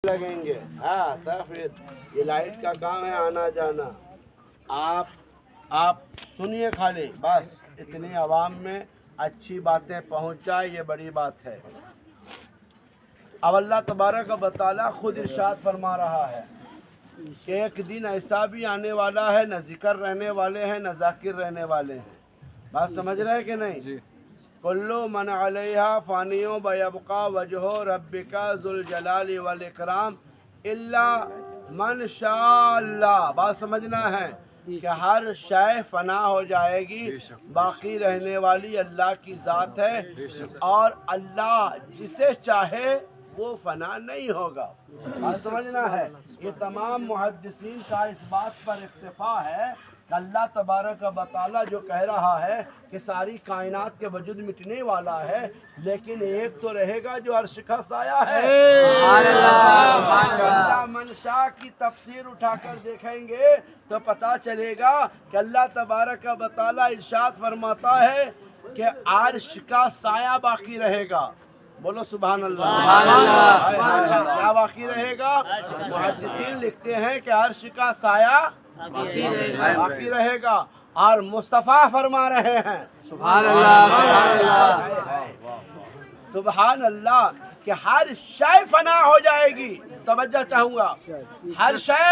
لگیں گے. ہاں پھر یہ لائٹ کا کام ہے آنا جانا. آپ سنیے خالی بس اتنی عوام میں اچھی باتیں پہنچ جائے یہ بڑی بات ہے. اب اللہ تبارک و تعالیٰ خود ارشاد فرما رہا ہے کہ ایک دن ایسا بھی آنے والا ہے نہ ذکر رہنے والے ہیں نہ ذاکر رہنے والے ہیں. بات سمجھ رہے ہیں کہ نہیں؟ کلو من علیہا فانیوں بیبقا وجہ ربک ذو الجلال والاکرام الا من شاء اللہ. بات سمجھنا ہے کہ ہر شے فنا ہو جائے گی، باقی رہنے والی اللہ کی ذات ہے، اور اللہ جسے چاہے وہ فنا نہیں ہوگا. بات سمجھنا ہے. یہ تمام محدثین کا اس بات پر اکتفا ہے کہ اللہ تبارک و تعالیٰ جو کہہ رہا ہے کہ ساری کائنات کے وجود مٹنے والا ہے، لیکن ایک تو رہے گا جو عرش کا سایہ ہے. اللہ منشا کی تفسیر اٹھا کر دیکھیں گے تو پتہ چلے گا کہ اللہ تبارک و تعالیٰ ارشاد فرماتا ہے کہ عرش کا سایہ باقی رہے گا. بولو سبحان اللہ. کیا باقی رہے گا؟ محدثین لکھتے ہیں کہ عرش کا سایہ باقی رہے گا. اور مصطفیٰ فرما رہے ہیں سبحان اللہ سبحان اللہ کہ ہر شے فنا ہو جائے گی. توجہ چاہوں گا. ہر شے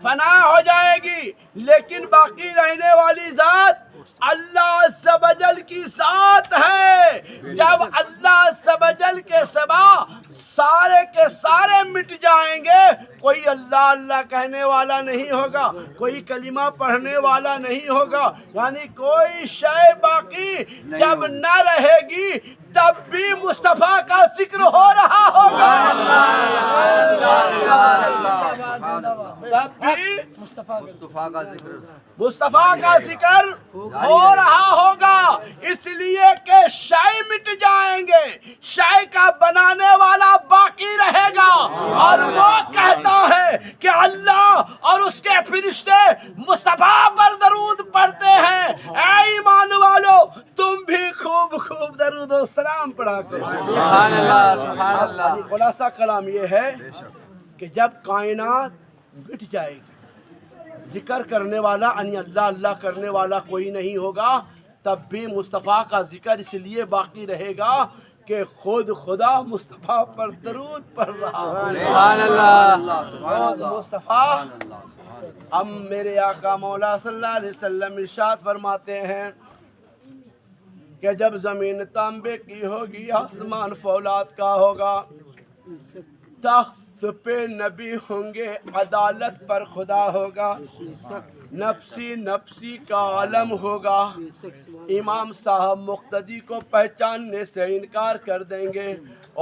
فنا ہو جائے گی لیکن باقی رہنے والی ذات اللہ عز و جل کی ذات ہے. جب اللہ عز و جل کے سوا سارے کے سارے مٹ جائیں گے، کوئی اللہ اللہ کہنے والا نہیں ہوگا، کوئی کلمہ پڑھنے والا نہیں ہوگا، یعنی کوئی شے باقی جب نہ رہے گی تب بھی مصطفیٰ کا ذکر ہو رہا ہوگا. تب بھی مصطفیٰ کا ذکر ہو رہا ہوگا. اس لیے کہ شے مٹ جائیں گے، شے کا بنانے والا باقی رہے گا. اور وہ کہتا ہے کہ اللہ اور اس کے فرشتے مصطفیٰ پر درود پڑھتے ہیں. اے ایمان والو تم بھی خوب خوب درود و سلام پڑھا کرو. سبحان اللہ. خلاصہ کلام یہ ہے کہ جب کائنات مٹ جائے گی، ذکر کرنے والا یعنی اللہ اللہ کرنے والا کوئی نہیں ہوگا، تب بھی مصطفیٰ کا ذکر اس لیے باقی رہے گا کہ خود خدا مصطفیٰ پر درود پڑھ رہا ہے. سبحان اللہ. مصطفیٰ اب میرے آقا مولا صلی اللہ علیہ وسلم ارشاد فرماتے ہیں کہ جب زمین تانبے کی ہوگی، آسمان فولاد کا ہوگا، تخت پہ نبی ہوں گے، عدالت پر خدا ہوگا، نفسی نفسی کا عالم ہوگا. امام صاحب مقتدی کو پہچاننے سے انکار کر دیں گے،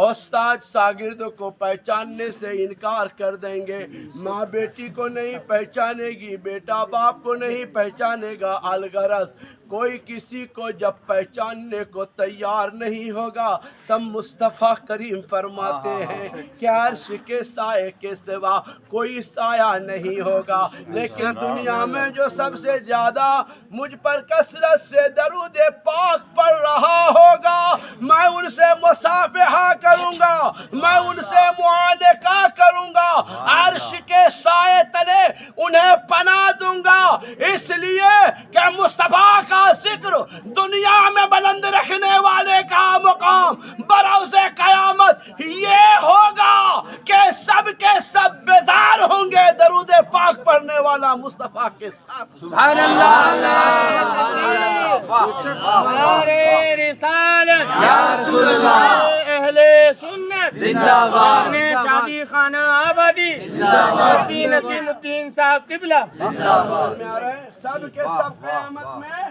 استاد شاگرد کو پہچاننے سے انکار کر دیں گے، ماں بیٹی کو نہیں پہچانے گی، بیٹا باپ کو نہیں پہچانے گا. الغرض کوئی کسی کو جب پہچاننے کو تیار نہیں ہوگا تب مصطفیٰ کریم فرماتے ہیں کہ عرش کے سائے کے سوا کوئی سایہ نہیں ہوگا. لیکن دنیا میں جو سب سے زیادہ مجھ پر کثرت سے درود پاک پڑھ رہا ہوگا، میں ان سے مصافحہ کروں گا، میں ان سے معانقہ کروں گا، عرش کے سائے تلے انہیں پناہ دوں گا. اس لیے کہ مصطفیٰ کا ذکر دنیا میں بلند رکھنے والے کا مقام بروز قیامت یہ ہوگا کہ سب کے سب بیزار ہوں گے درود پاک پڑھنے والا مصطفیٰ کے ساتھ. سبحان اللہ. رسالت یا رسول اللہ، اہل سنت زندہ باد، شادی خانہ آبادی زندہ باد، نسیم الدین صاحب قبلہ زندہ باد. سب کے سب قیامت میں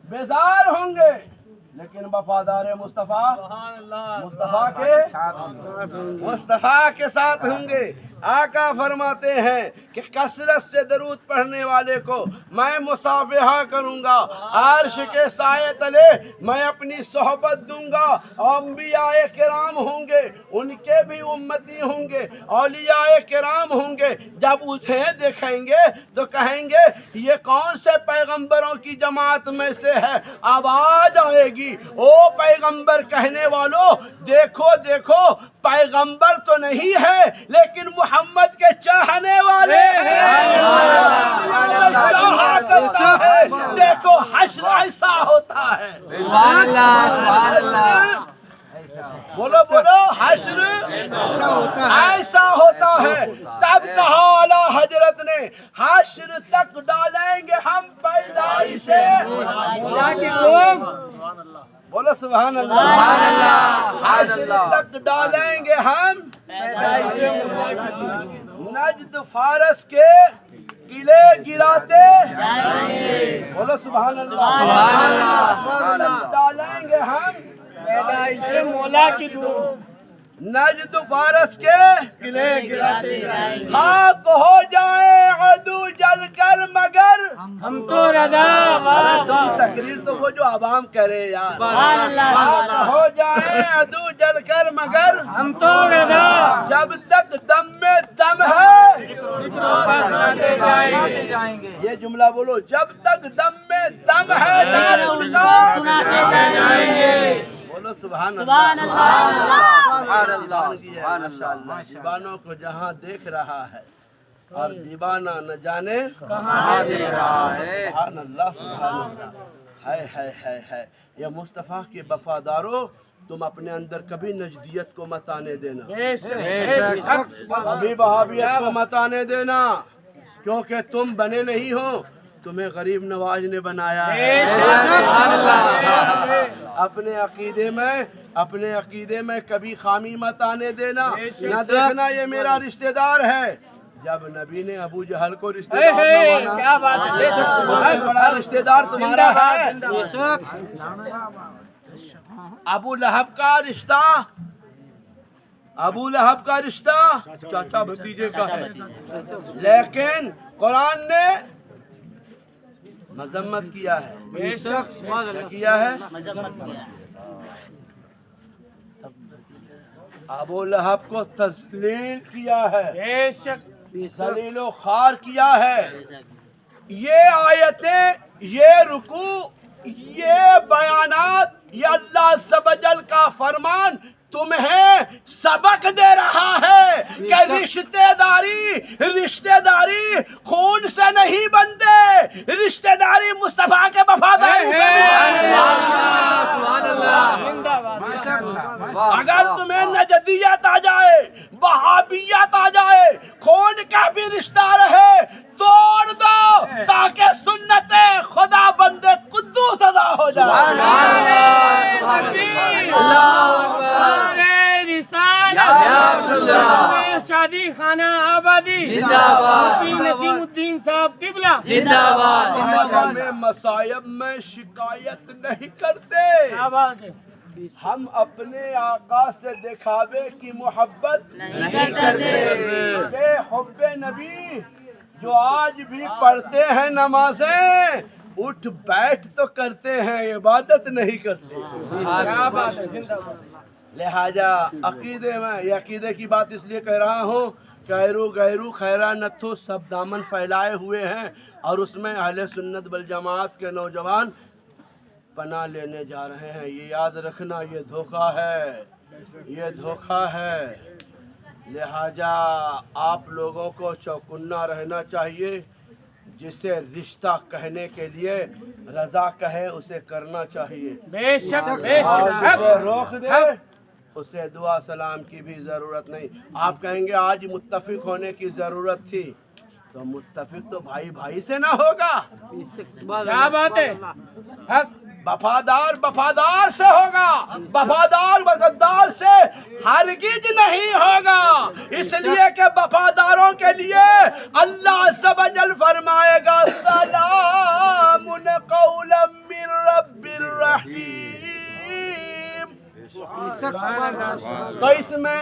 بیزار ہوں گے لیکن وفادار مصطفیٰ کے ساتھ ہوں گے. آقا فرماتے ہیں کہ کثرت سے درود پڑھنے والے کو میں مصافحہ کروں گا، عرش کے سائے تلے میں اپنی صحبت دوں گا، انبیاء کرام ہوں گے، ان کے بھی امتی ہوں گے، اولیاء کرام ہوں گے، جب انہیں دیکھیں گے تو کہیں گے یہ کون سے پیغمبروں کی جماعت میں سے ہے؟ آواز آئے گی، او پیغمبر کہنے والوں دیکھو دیکھو، پیغمبر تو نہیں ہے لیکن محمد کے چاہنے والے ہیں، چاہا کرتا ہے۔ دیکھو حشر ایسا ہوتا ہے، بولو بولو، حشر ایسا ہوتا ہے۔ تب کہا اعلیٰ حضرت نے حشر تک ڈالیں گے ہم پیدائش سے، بولو سبحان اللہ، حشر تک ڈالیں گے ہم نجد فارس کے قلعے گراتے، بولو سبحان اللہ، ڈالیں گے ہم مولا کی دعا، نجد فارس کے قلعے گراتے، خاک ہو جائیں عدو جل کر مگر ہم تو رضا، تقریر تو وہ جو عوام کرے یار، خاک ہو جائیں عدو جل کر مگر ہم تو رضا، جب تک دم میں دم ہے یہ جملہ بولو، جب تک دم میں دم ہے بولو سبحان اللہ، دیوانوں کو جہاں دیکھ رہا ہے اور دیوانہ نہ جانے کہاں دیکھ رہا ہے، سبحان اللہ سبحان اللہ، ہے ہے ہے ہے۔ یہ مصطفیٰ کے وفاداروں، تم اپنے اندر کبھی نجدیت کو مت آنے دینا، کبھی وہابیت کو مت آنے دینا، کیونکہ تم بنے نہیں ہو، تمہیں غریب نواز نے بنایا ہے۔ اپنے عقیدے میں کبھی خامی مت آنے دینا، نہ دیکھنا یہ میرا رشتہ دار ہے۔ جب نبی نے ابو جہل کو رشتہ دار نہ مانا، بڑا رشتہ دار تمہارا ہے۔ ابو لہب کا رشتہ چاچا بھتیجے کا ہے، لیکن قرآن نے مذمت کیا ہے، کیا ہے، ابو لہب کو تذلیل کیا ہے، ذلیل و خوار کیا ہے۔ یہ آیتیں، یہ رکوع، یہ بیانات، یہ اللہ عز و جل کا فرمان تمہیں سبق دے رہا ہے کہ رشتہ داری خون سے نہیں بنتے، رشتہ داری مصطفیٰ کے وفاداری سے۔ اگر تمہیں نجدیت آ جائے، وہابیت آ جائے، خون کا بھی رشتہ رہے، توڑ دو تاکہ سنت خدا بندے قدوس ادا ہو جائے۔ شادی خانہ آبادی نسیم الدین صاحب قبلہ زندہ باد۔ میں مصائب میں شکایت نہیں کرتے، ہم اپنے آقا سے دکھاوے کی محبت نہیں کرتے۔ بے حب نبی جو آج بھی پڑھتے ہیں نمازیں، اٹھ بیٹھ تو کرتے ہیں، عبادت نہیں کرتے۔ لہذا عقیدے میں، یہ عقیدے کی بات اس لیے کہہ رہا ہوں، غیرو خیرہ نتھو سب دامن پھیلائے ہوئے ہیں، اور اس میں اہل سنت والجماعت کے نوجوان پناہ لینے جا رہے ہیں۔ یہ یاد رکھنا، یہ دھوکہ ہے، یہ دھوکہ ہے۔ لہذا آپ لوگوں کو چوکنا رہنا چاہیے، جسے رشتہ کہنے کے لیے رضا کہے اسے کرنا چاہیے، بے شک اسے روک دے اسے دعا سلام کی بھی ضرورت نہیں۔ آپ کہیں گے آج متفق ہونے کی ضرورت تھی، تو متفق تو بھائی بھائی سے نہ ہوگا، کیا بات ہے، وفادار سے ہوگا، وفادار غدار سے ہرگز نہیں ہوگا۔ اس لیے کہ وفاداروں کے لیے اللہ عز و جل فرمائے گا سلام قولا من رب الرحیم۔ تو اس میں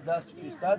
10%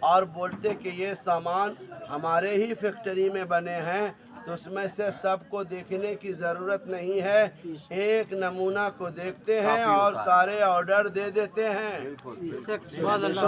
اور بولتے کہ یہ سامان ہمارے ہی فیکٹری میں بنے ہیں تو اس میں سے سب کو دیکھنے کی ضرورت نہیں ہے، ایک نمونہ کو دیکھتے ہیں اور سارے آرڈر دے دیتے ہیں۔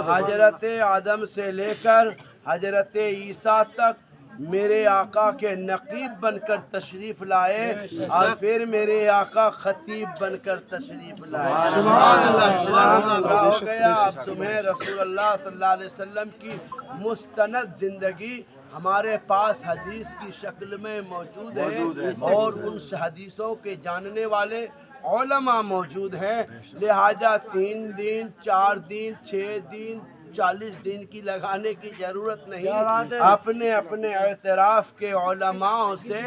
حضرت آدم سے لے کر حضرت عیسیٰ تک میرے آقا کے نقیب بن کر تشریف لائے اور پھر میرے آقا خطیب بن کر تشریف لائے۔ ہو گیا اب تمہیں رسول اللہ صلی اللہ علیہ وسلم کی مستند زندگی ہمارے پاس حدیث کی شکل میں موجود ہے اور ان حدیثوں کے جاننے والے علماء موجود ہیں، لہذا 3 دن 4 دن 6 دن 40 دن کی لگانے کی ضرورت نہیں، اپنے اپنے اعتراف کے علماء سے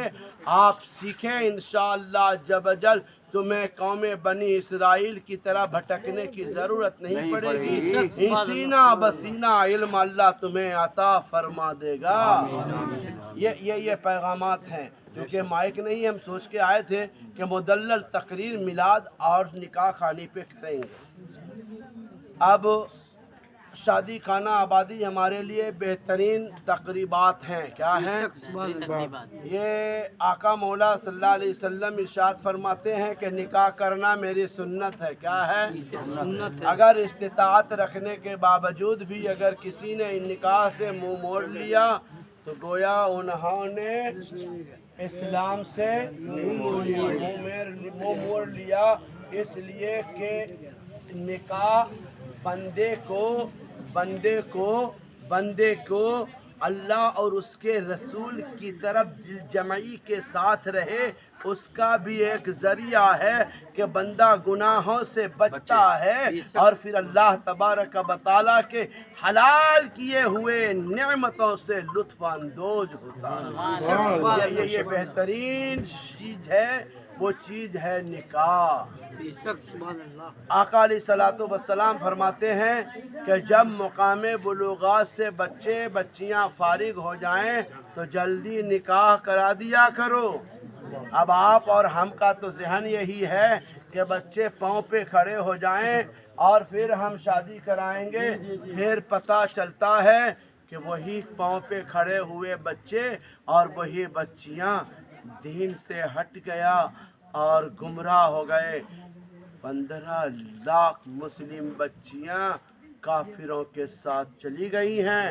آپ سیکھیں، انشاءاللہ جب اجل تمہیں قوم بنی اسرائیل کی طرح بھٹکنے کی ضرورت نہیں پڑے گی، سینہ بسینہ علم اللہ تمہیں عطا فرما دے گا۔ یہ پیغامات ہیں، کیونکہ مائک نہیں، ہم سوچ کے آئے تھے کہ مدلل تقریر میلاد اور نکاح خانی پہ کریں گے۔ اب شادی خانہ آبادی ہمارے لیے بہترین تقریبات ہیں، کیا ہیں؟ یہ آقا مولا صلی اللہ علیہ وسلم ارشاد فرماتے ہیں کہ نکاح کرنا میری سنت ہے، کیا ہے؟ سنت ہے۔ اگر استطاعت رکھنے کے باوجود بھی اگر کسی نے نکاح سے منہ موڑ لیا تو گویا انہوں نے اسلام سے منہ موڑ لیا، اس لیے کہ نکاح بندے کو اللہ اور اس کے رسول کی طرف دل جمعی کے ساتھ رہے، اس کا بھی ایک ذریعہ ہے کہ بندہ گناہوں سے بچتا ہے اور پھر اللہ تبارک و تعالیٰ کے حلال کیے ہوئے نعمتوں سے لطف اندوز ہوتا ہے۔ یہ بہترین چیز ہے، وہ چیز ہے نکاح۔ آقا علیہ الصلوۃ والسلام فرماتے ہیں کہ جب مقام بلوغات سے بچیاں فارغ ہو جائیں تو جلدی نکاح کرا دیا کرو۔ اب آپ اور ہم کا تو ذہن یہی ہے کہ بچے پاؤں پہ کھڑے ہو جائیں اور پھر ہم شادی کرائیں گے، پھر پتہ چلتا ہے کہ وہی پاؤں پہ کھڑے ہوئے بچے اور وہی بچیاں دین سے ہٹ گیا اور گمراہ ہو گئے۔ 15 لاکھ مسلم بچیاں کافروں کے ساتھ چلی گئی ہیں۔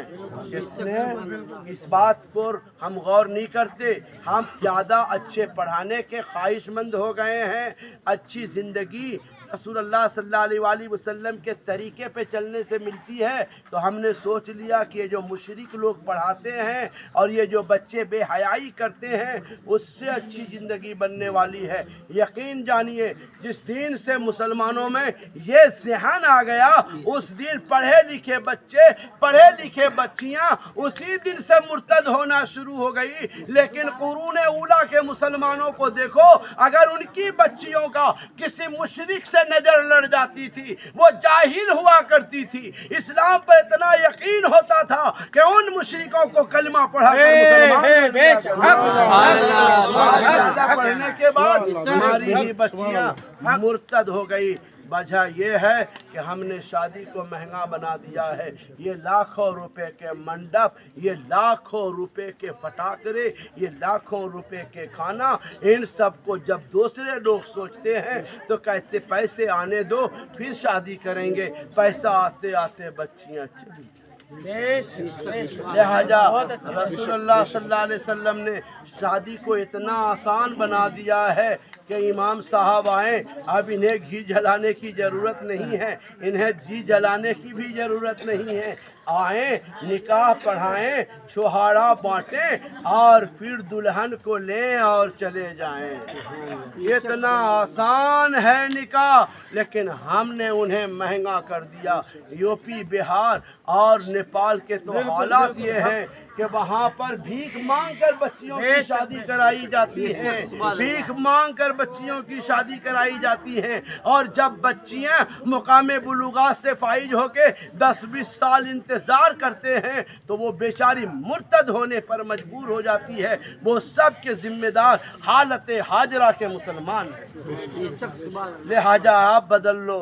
اس بات پر ہم غور نہیں کرتے، ہم زیادہ اچھے پڑھانے کے خواہش مند ہو گئے ہیں، اچھی زندگی رسول اللہ صلی اللہ علیہ وآلہ وسلم کے طریقے پہ چلنے سے ملتی ہے تو ہم نے سوچ لیا کہ یہ جو مشرک لوگ پڑھاتے ہیں اور یہ جو بچے بے حیائی کرتے ہیں اس سے اچھی زندگی بننے والی ہے۔ یقین جانیے جس دین سے مسلمانوں میں یہ ذہن آ گیا اس دن پڑھے لکھے بچے پڑھے لکھے بچیاں اسی دن سے مرتد ہونا شروع ہو گئی، لیکن قرون اولیٰ کے مسلمانوں کو دیکھو، اگر ان کی بچیوں کا کسی مشرک سے نظر لڑ جاتی تھی وہ جاہل ہوا کرتی تھی، اسلام پر اتنا یقین ہوتا تھا کہ ان مشرکوں کو کلمہ پڑھا کر مسلمان پڑھنے کے بعد ہماری ہی بچیاں مرتد ہو گئی۔ وجہ یہ ہے کہ ہم نے شادی کو مہنگا بنا دیا ہے، یہ لاکھوں روپے کے منڈپ، یہ لاکھوں روپے کے پٹاخے، یہ لاکھوں روپے کے کھانا، ان سب کو جب دوسرے لوگ سوچتے ہیں تو کہتے پیسے آنے دو پھر شادی کریں گے، پیسہ آتے آتے بچیاں چلی۔ لہذا رسول اللہ صلی اللہ علیہ وسلم نے شادی کو اتنا آسان بنا دیا ہے کہ امام صاحب آئیں، اب انہیں گھی جلانے کی ضرورت نہیں ہے، انہیں جی جلانے کی بھی ضرورت نہیں ہے، آئیں نکاح پڑھائیں، چھہاڑا بانٹیں اور پھر دلہن کو لیں اور چلے جائیں۔ اتنا آسان ہے نکاح، لیکن ہم نے انہیں مہنگا کر دیا۔ یو پی بہار اور نیپال کے تو حالات یہ ہیں کہ وہاں پر بھیک مانگ کر بچیوں کی شادی کرائی جاتی ہے، بھیک مانگ کر بچیوں کی شادی کرائی جاتی ہے، اور جب بچیاں مقام بلوغات سے فائز ہو کے 10-20 سال انتظار کرتے ہیں تو وہ بیچاری مرتد ہونے پر مجبور ہو جاتی ہے۔ وہ سب کے ذمہ دار حالت حاضرہ کے مسلمان ہیں۔ لہذا آپ بدل لو،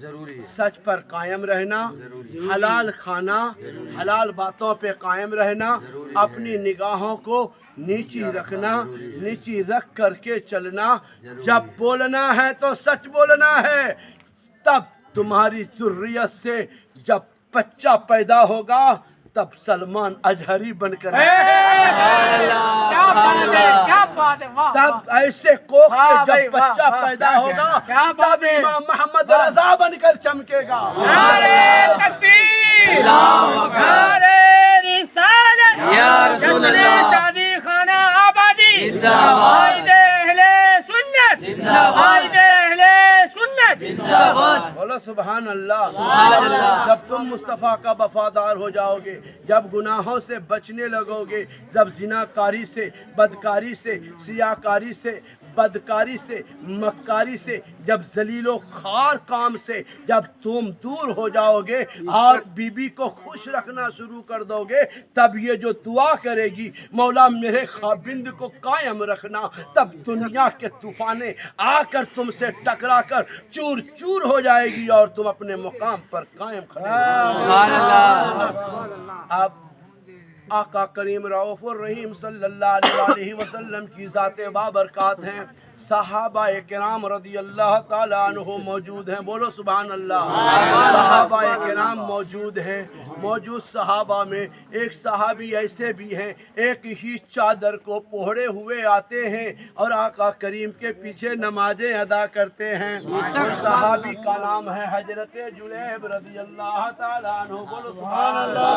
ضروری ہے سچ پر قائم رہنا، حلال کھانا، حلال باتوں پہ قائم رہنا، اپنی نگاہوں کو نیچی رکھنا، نیچی رکھ کر کے چلنا، جب بولنا ہے تو سچ بولنا ہے، تب تمہاری ذریت سے جب بچہ پیدا ہوگا تب سلمان اجہری بن کر کیا بات ہے، کیا بات ہے، واہ تب ایسے کوکھ سے جب بچہ پیدا ہوگا تب امام محمد رضا بن کر چمکے گا۔ نعرہ تکبیر، نعرہ رسالت، یا رسول جشن اللہ، شادی خانہ آبادی، زندہ باد، قائد اہل سنت، زندہ باد، قائد اہل سنت، زندہ باد، بولو سبحان اللہ۔ سبحان اللہ۔ جب تم مصطفیٰ کا وفادار ہو جاؤ گے، جب گناہوں سے بچنے لگو گے، جب زناکاری سے، بدکاری سے، سیاکاری سے، بدکاری سے، مکاری سے، جب ذلیل و خوار کام سے جب تم دور ہو جاؤ گے اور بی بی کو خوش رکھنا شروع کر دو گے، تب یہ جو دعا کرے گی مولا میرے خاوند کو قائم رکھنا، تب دنیا کے طوفانیں آ کر تم سے ٹکرا کر چور چور ہو جائے گی اور تم اپنے مقام پر قائم کھڑے سبحان اللہ۔ اب آقا کریم رؤوف الرحیم صلی اللہ علیہ وسلم کی ذات بابرکات ہیں، صحابہ کرام رضی اللہ تعالیٰ عنہ موجود ہیں، بولو سبحان اللہ۔ صحابہ کرام موجود ہیں، موجود صحابہ میں ایک صحابی ایسے بھی ہیں ایک ہی چادر کو پوڑے ہوئے آتے ہیں اور آقا کریم کے پیچھے نمازیں ادا کرتے ہیں۔ اس صحابی کا نام ہے حضرت جلیب رضی اللہ تعالیٰ عنہ، بولو سبحان اللہ۔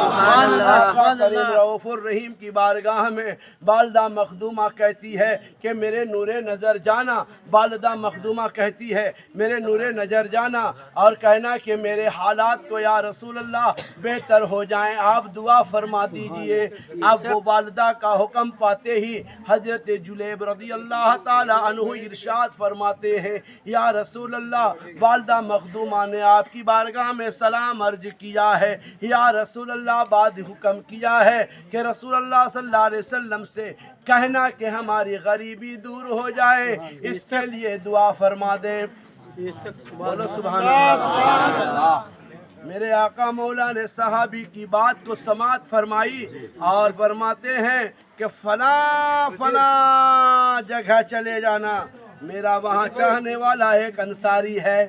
آقا کریم رؤوف الرحیم کی بارگاہ میں والدہ مخدومہ کہتی ہے کہ میرے نور نظر جانا، والدہ مخدومہ کہتی ہے میرے نور نظر جانا اور کہنا کہ میرے حالات کو یا رسول اللہ بہتر ہو جائیں، آپ دعا فرما دیجئے۔ اب وہ والدہ کا حکم پاتے ہی حضرت جلیب رضی اللہ تعالی عنہ ارشاد فرماتے ہیں یا رسول اللہ والدہ مخدومہ نے آپ کی بارگاہ میں سلام عرض کیا ہے، یا رسول اللہ بعد حکم کیا ہے کہ رسول اللہ صلی اللہ علیہ وسلم سے کہنا کہ ہماری غریبی دور ہو جائے، اس کے لیے دعا فرما دیں۔ بولو سبحان اللہ۔ میرے آقا مولا نے صحابی کی بات کو سماعت فرمائی اور فرماتے ہیں کہ فلاں فلاں جگہ چلے جانا، میرا وہاں چاہنے والا ایک انصاری ہے،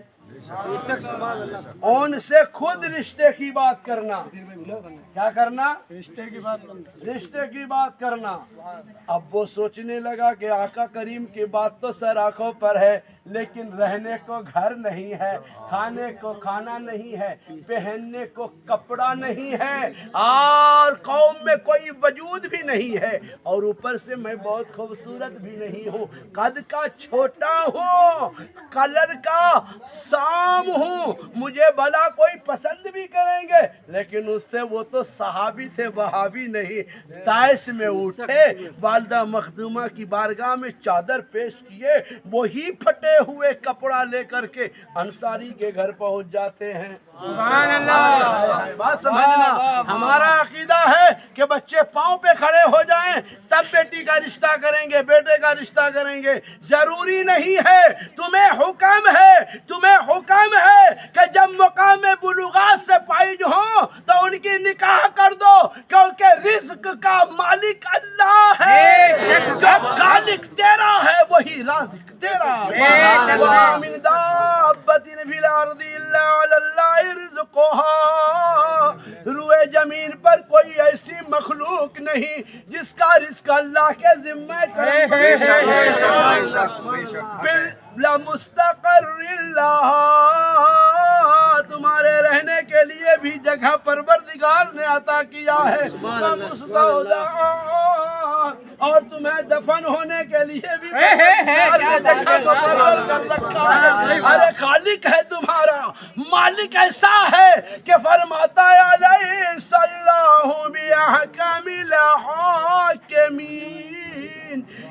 ان سے خود رشتے کی بات کرنا۔ کیا کرنا؟ رشتے کی بات کرنا۔ اب وہ سوچنے لگا کہ آقا کریم کی بات تو سر آنکھوں پر ہے لیکن رہنے کو گھر نہیں ہے، کھانے کو کھانا نہیں ہے، پہننے کو کپڑا نہیں ہے اور قوم میں کوئی وجود بھی نہیں ہے، اور اوپر سے میں بہت خوبصورت بھی نہیں ہوں، قد کا چھوٹا ہوں، کلر کا سام ہوں، مجھے بھلا کوئی پسند بھی کریں گے، لیکن اس سے وہ تو صحابی تھے وہابی نہیں۔ طائش میں اٹھے، والدہ مخدومہ کی بارگاہ میں چادر پیش کیے، وہی پھٹے ہوئے کپڑا لے کر کے انصاری کے گھر پہنچ جاتے ہیں۔ سبحان اللہ۔ بات سمجھنا، ہمارا عقیدہ ہے کہ بچے پاؤں پہ کھڑے ہو جائیں تب بیٹی کا رشتہ کریں گے، بیٹے کا رشتہ کریں گے، ضروری نہیں ہے۔ تمہیں حکم ہے کہ جب مقام بلوغات سے پائج ہوں تو ان کی نکاح کر دو، کیونکہ رزق کا مالک اللہ ہے، جو خالق تیرا ہے وہی رازق تیرا۔ وَمَا مِن دَابَّةٍ فِي الْأَرْضِ إِلَّا عَلَى اللَّهِ رِزْقُهَا، روئے زمین پر کوئی ایسی مخلوق نہیں جس کا رزق اللہ کے ذمہ کرے۔ لَمُسْتَقَرِّ اللَّهِ، تمہارے رہنے کے لیے بھی جگہ پروردگار نے عطا کیا ہے، اور تمہیں دفن ہونے کے لیے بھی جگہ مقرر کر رکھا ہے۔ ارے خالق ہے تمہارا، مالک ایسا ہے کہ فرماتا ہے علیہ اللہ بِأَحْكَمِ الْحَاكِمِينَ،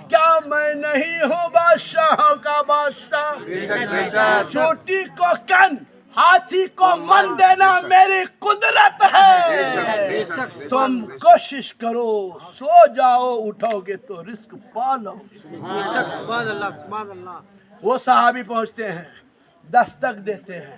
کیا میں نہیں ہوں بادشاہوں کا بادشاہ؟ چوٹی کو کن، ہاتھی کو من دینا میری قدرت ہے۔ تم کوشش کرو، سو جاؤ اٹھو گے تو رزق پالو۔ وہ صحابی پہنچتے ہیں، دستک دیتے ہیں،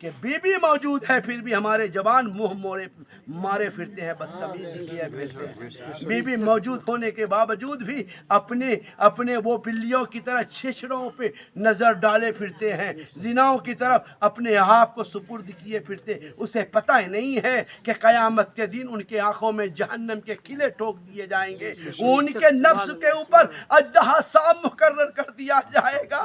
کہ بیوی موجود ہے پھر بھی ہمارے جوان منہ مارے پھرتے ہیں، بدتمیزی کیے پھرتے ہیں۔ بیوی موجود ہونے کے باوجود بھی اپنے وہ بلیوں کی طرح چھچڑوں پہ نظر ڈالے پھرتے ہیں، زناؤں کی طرف اپنے آپ کو سپرد کیے پھرتے۔ اسے پتہ ہی نہیں ہے کہ قیامت کے دن ان کے آنکھوں میں جہنم کے قلعے ٹھوک دیے جائیں گے، ان کے نفس کے اوپر اژدہا صاف مقرر کر دیا جائے گا،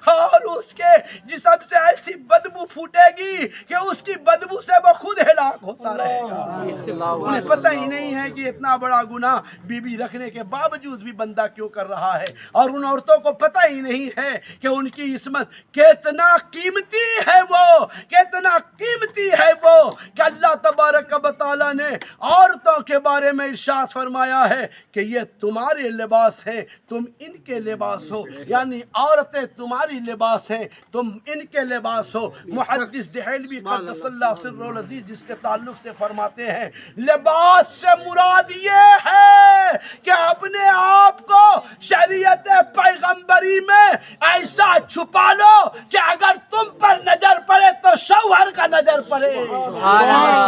اور اس کے جسم سے ایسی بدبو پھوٹے گی کہ اس کی بدبو سے وہ خود ہلاک ہوتا رہے گا۔ انہیں پتہ ہی نہیں ہے کہ اتنا بڑا گناہ بیوی رکھنے کے باوجود بھی بندہ کیوں کر رہا ہے، اور ان عورتوں کو پتہ ہی نہیں ہے کہ ان کی عصمت کتنا قیمتی ہے، وہ کتنا قیمتی ہے وہ، کہ اللہ تبارک و تعالیٰ نے عورتوں کے بارے میں ارشاد فرمایا ہے کہ یہ تمہارے لباس ہے، تم ان کے لباس ہو، یعنی عورتیں تمہاری لباس ہیں، تم ان کے لباس ہو۔ محدث دہلوی قدس اللہ سرہ العزیز جس کے تعلق سے فرماتے ہیں لباس سے مراد یہ ہے کہ اپنے آپ کو شریعت پیغمبری میں ایسا چھپا لو کہ اگر تم پر نظر پڑے تو شوہر کا نظر پڑے،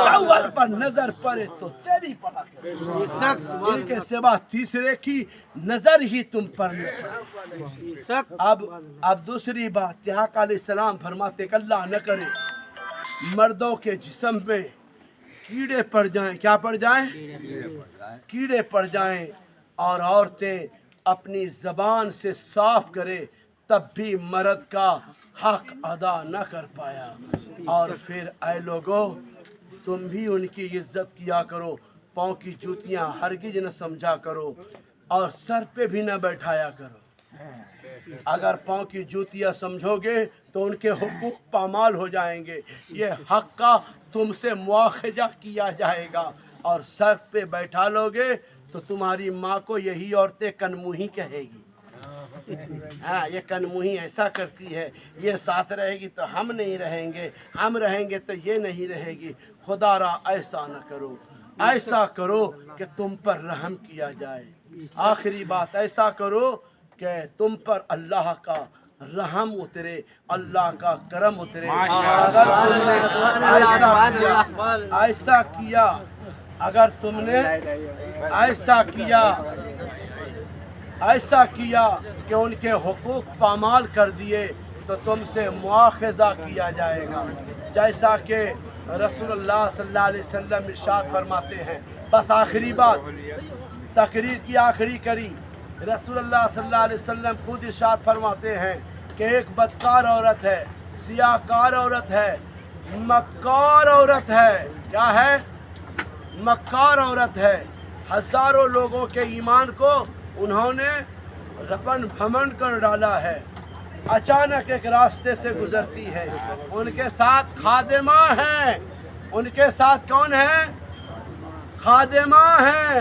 شوہر پر نظر پڑے تو تیری پڑا کرے، ان کے سوا تیسرے کی نظر ہی تم پر نہیں۔ اب دوسری بات کہ آقا علیہ السلام فرماتے کہ اللہ نہ کرے مردوں کے جسم میں کیڑے پڑ جائیں، کیا پڑ جائیں؟ کیڑے پڑ جائیں، اور عورتیں اپنی زبان سے صاف کرے تب بھی مرد کا حق ادا نہ کر پایا۔ اور پھر اے لوگو تم بھی ان کی عزت کیا کرو، پاؤں کی جوتیاں ہرگز نہ سمجھا کرو، اور سر پہ بھی نہ بیٹھایا کرو۔ اگر پاؤں کی جوتیاں سمجھو گے تو ان کے حقوق پامال ہو جائیں گے، یہ حق کا تم سے مواخذہ کیا جائے گا، اور سر پہ بیٹھا لو گے تو تمہاری ماں کو یہی عورتیں کنموہی کہے گی، ہاں یہ کنموہی ایسا کرتی ہے، یہ ساتھ رہے گی تو ہم نہیں رہیں گے، ہم رہیں گے تو یہ نہیں رہے گی۔ خدا را ایسا نہ کرو، ایسا کرو کہ تم پر رحم کیا جائے۔ آخری بات، ایسا کرو کہ تم پر اللہ کا رحم اترے، اللہ کا کرم اترے۔ اگر تم نے ایسا کیا، اگر تم نے ایسا کیا کہ ان کے حقوق پامال کر دیے تو تم سے مواخذہ کیا جائے گا، جیسا کہ رسول اللہ صلی اللہ علیہ وسلم ارشاد فرماتے ہیں۔ بس آخری بات، تقریر کی آخری کری، رسول اللہ صلی اللہ علیہ وسلم خود ارشاد فرماتے ہیں کہ ایک بدکار عورت ہے، سیاہ کار عورت ہے، مکار عورت ہے۔ کیا ہے؟ مکار عورت ہے۔ ہزاروں لوگوں کے ایمان کو انہوں نے رپن بھمن کر ڈالا ہے۔ اچانک ایک راستے سے گزرتی ہے، ان کے ساتھ خادمہ ہیں۔ ان کے ساتھ کون ہیں؟ خادمہ ہیں۔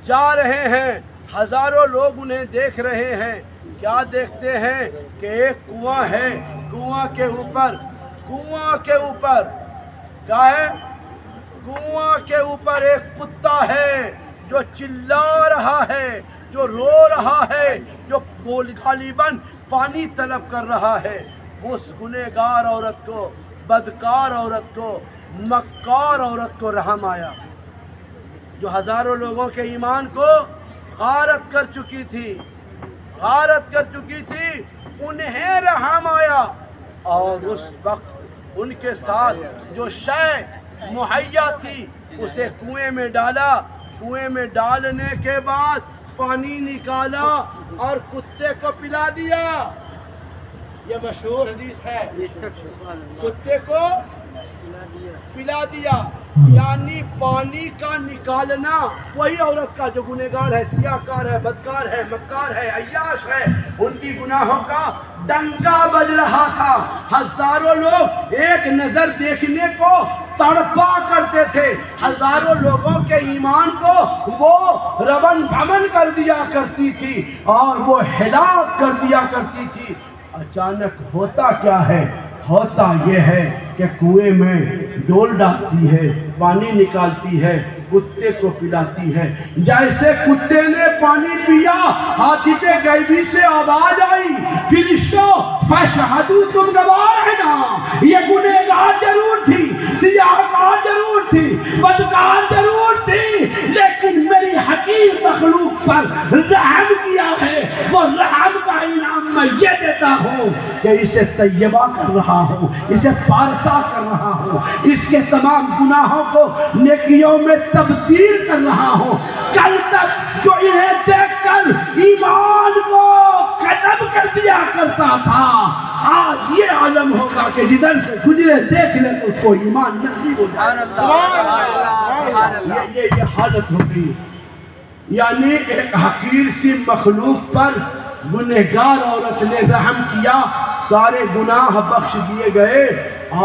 جا رہے ہیں، ہزاروں لوگ انہیں دیکھ رہے ہیں۔ کیا دیکھتے ہیں کہ ایک کنواں ہے، کنواں کے اوپر کیا ہے؟ کنواں کے اوپر ایک کتا ہے جو چلا رہا ہے، جو رو رہا ہے، جو غالباً پانی طلب کر رہا ہے۔ اس گنہگار عورت کو، بدکار عورت کو، مکار عورت کو رحم آیا، جو ہزاروں لوگوں کے ایمان کو غارت کر چکی تھی، انہیں رحم آیا، اور اس وقت ان کے ساتھ جو شے مہیا تھی اسے کنویں میں ڈالا۔ کنویں میں ڈالنے کے بعد پانی نکالا اور کتے کو پلا دیا۔ یہ مشہور حدیث ہے، کتے کو پلا دیا، یعنی پانی کا نکالنا وہی عورت کا جو گنہگار ہے، سیاہ کار ہے، بدکار ہے، مکار ہے، عیاش ہے، ان کی گناہوں کا ڈنکا بج رہا تھا۔ ہزاروں لوگ ایک نظر دیکھنے کو تڑپا کرتے تھے، ہزاروں لوگوں کے ایمان کو وہ رون بھمن کر دیا کرتی تھی اور وہ ہلاک کر دیا کرتی تھی۔ اچانک ہوتا کیا ہے؟ ہوتا یہ ہے کہ کنویں میں ڈول ڈالتی ہے، پانی نکالتی ہے، کتے کو پلاتی ہے۔ جیسے کتے نے پانی پیا، حاطب غیبی سے آواز آئی، فرشتوں فاشہدوا، تم گواہ رہنا، یہ گنہگار پر رحم کیا ہے، وہ رحم کا انعام میں یہ دیتا ہوں کہ اسے طیبہ کر رہا ہوں، اسے پارسا کر رہا ہوں، اس کے تمام گناہوں کو نیکیوں میں تبدیل کر رہا ہوں۔ کل تک جو انہیں دیکھ کر ایمان کو ختم کر دیا کرتا تھا، آج یہ عالم ہوگا کہ جدھر سے گزرے دیکھ لے تو اس کو ایمان نصیب ہو جائے۔ یہ حالت ہوگی، یعنی ایک حقیر سی مخلوق پر گنہگار عورت نے رحم کیا، سارے گناہ بخش دیے گئے۔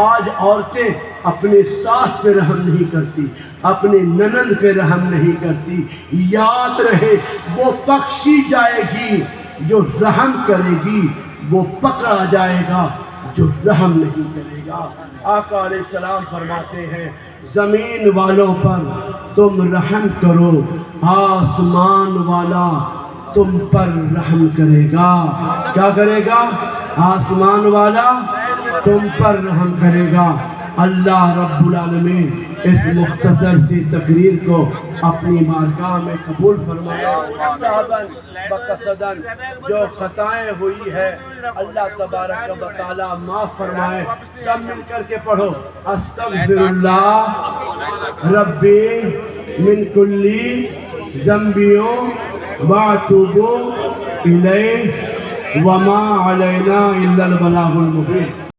آج عورتیں اپنے ساس پہ رحم نہیں کرتی، اپنے ننند پہ رحم نہیں کرتی۔ یاد رہے وہ بخشی جائے گی جو رحم کرے گی، وہ پکڑا جائے گا جو رحم نہیں کرے گا۔ آقا علیہ السلام فرماتے ہیں زمین والوں پر تم رحم کرو، آسمان والا تم پر رحم کرے گا۔ کیا کرے گا؟ آسمان والا تم پر رحم کرے گا۔ اللہ رب العالمین اس مختصر سی تقریر کو اپنی بارگاہ میں قبول فرمائے۔ صحاباً بقصداً جو خطائیں ہوئی ہے اللہ تبارک و تعالی معاف فرمائے۔ سب مل کر کے پڑھو استغفر اللہ ربی من کلی ذنبیوں واتوب الیہ وما علینا الا البلاغ المبین۔